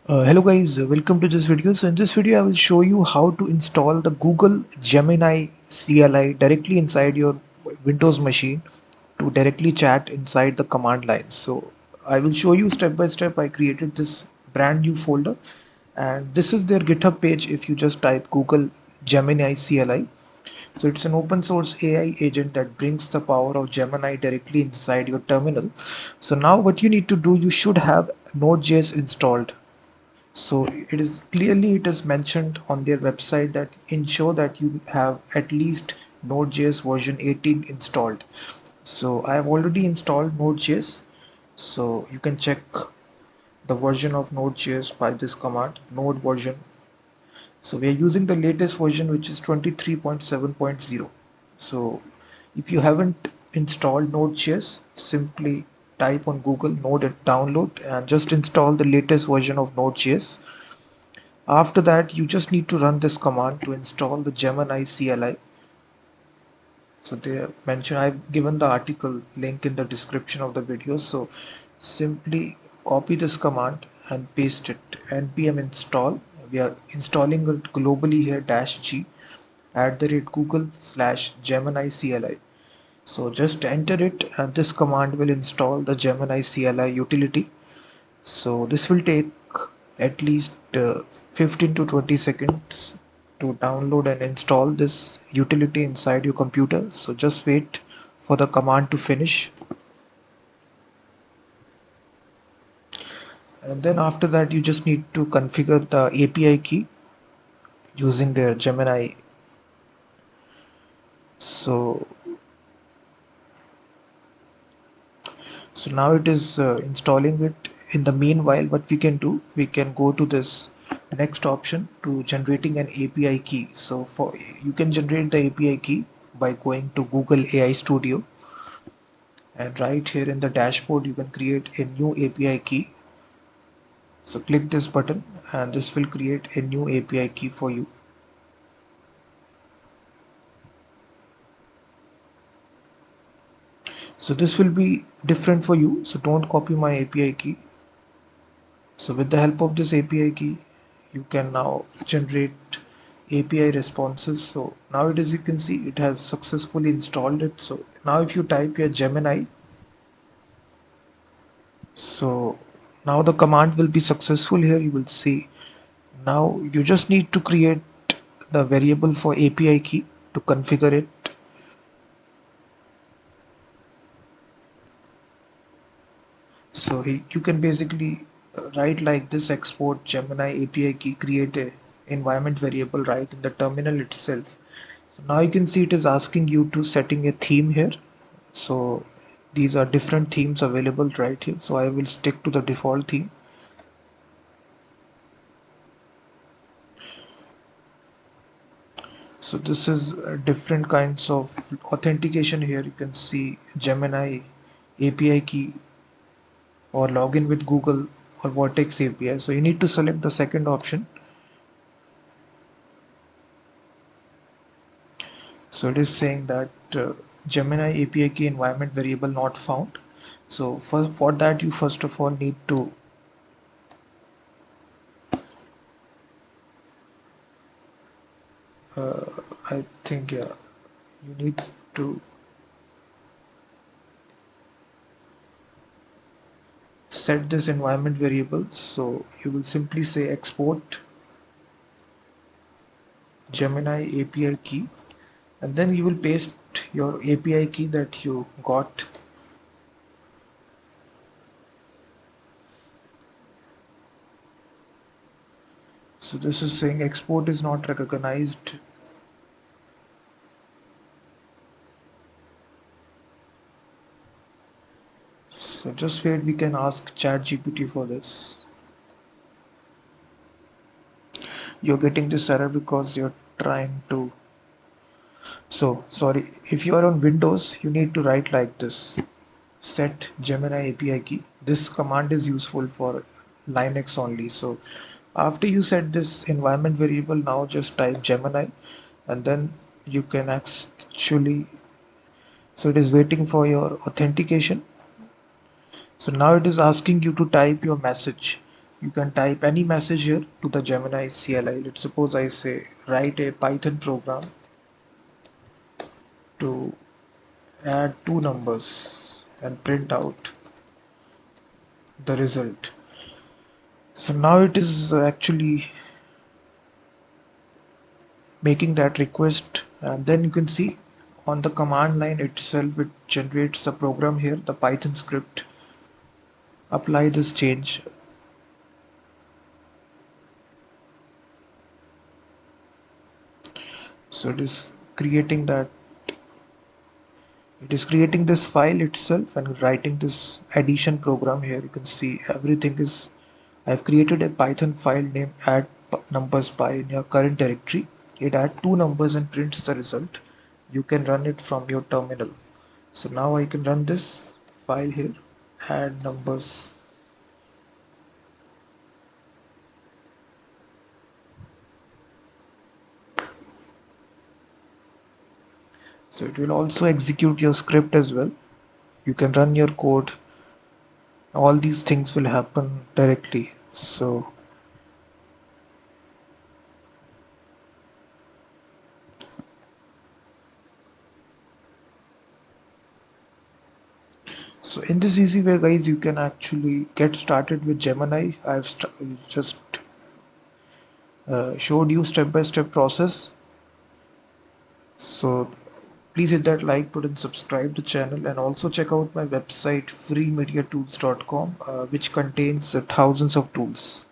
Hello guys, welcome to this video. So in this video I will show you how to install the Google Gemini CLI directly inside your Windows machine to directly chat inside the command line. So I will show you step by step. I created this brand new folder and this is their GitHub page. If you just type Google Gemini CLI, so it's an open source AI agent that brings the power of Gemini directly inside your terminal. So now what you need to do, you should have Node.js installed. So it is mentioned on their website that ensure that you have at least Node.js version 18 installed. So I have already installed Node.js. So you can check the version of Node.js by this command, node version. So we are using the latest version, which is 23.7.0. So if you haven't installed Node.js, simply type on Google Node and download and just install the latest version of Node.js. After that, you just need to run this command to install the Gemini CLI. So they mention, I've given the article link in the description of the video. So simply copy this command and paste it. npm install. We are installing it globally here -g @google/Gemini CLI. So just enter it and this command will install the Gemini CLI utility. So this will take at least 15 to 20 seconds to download and install this utility inside your computer. So just wait for the command to finish. And then after that, you just need to configure the API key using their Gemini. So, so now it is installing it. In the meanwhile, what we can do, we can go to this next option to generating an API key. So for you can generate the API key by going to Google AI Studio, and right here in the dashboard you can create a new API key. So click this button and this will create a new API key for you. So this will be different for you, so don't copy my API key. So with the help of this API key, you can now generate API responses. So now it, as you can see, it has successfully installed it. So now if you type here Gemini, so now the command will be successful. Here you will see. Now you just need to create the variable for API key to configure it. So you can basically write like this: export Gemini API key, create a environment variable right in the terminal itself. So now you can see it is asking you to setting a theme here. So these are different themes available right here. So I will stick to the default theme. So this is different kinds of authentication here. You can see Gemini API key or login with Google or Vertex API. So you need to select the second option. So it is saying that Gemini API key environment variable not found. So for that you first of all need to I think yeah, you need to set this environment variable. So you will simply say export Gemini API key and then you will paste your API key that you got. So this is saying export is not recognized. So just wait, we can ask ChatGPT for this. You're getting this error because you're trying to. So sorry, if you are on Windows, you need to write like this: set Gemini API key. This command is useful for Linux only. So after you set this environment variable, now just type Gemini and then you can actually, so it is waiting for your authentication. So now it is asking you to type your message. You can type any message here to the Gemini CLI. Let's suppose I say write a Python program to add two numbers and print out the result. So now it is actually making that request, and then you can see on the command line itself it generates the program here, the Python script. Apply this change. So it is creating this file itself and writing this addition program here. You can see everything is, I've created a Python file named add numbers by in your current directory. It adds two numbers and prints the result. You can run it from your terminal. So now I can run this file here, add numbers. So it will also execute your script as well. You can run your code. All these things will happen directly. So in this easy way, guys, you can actually get started with Gemini. Just showed you step-by-step process. So please hit that like button, subscribe to the channel, and also check out my website freemediatools.com, which contains thousands of tools.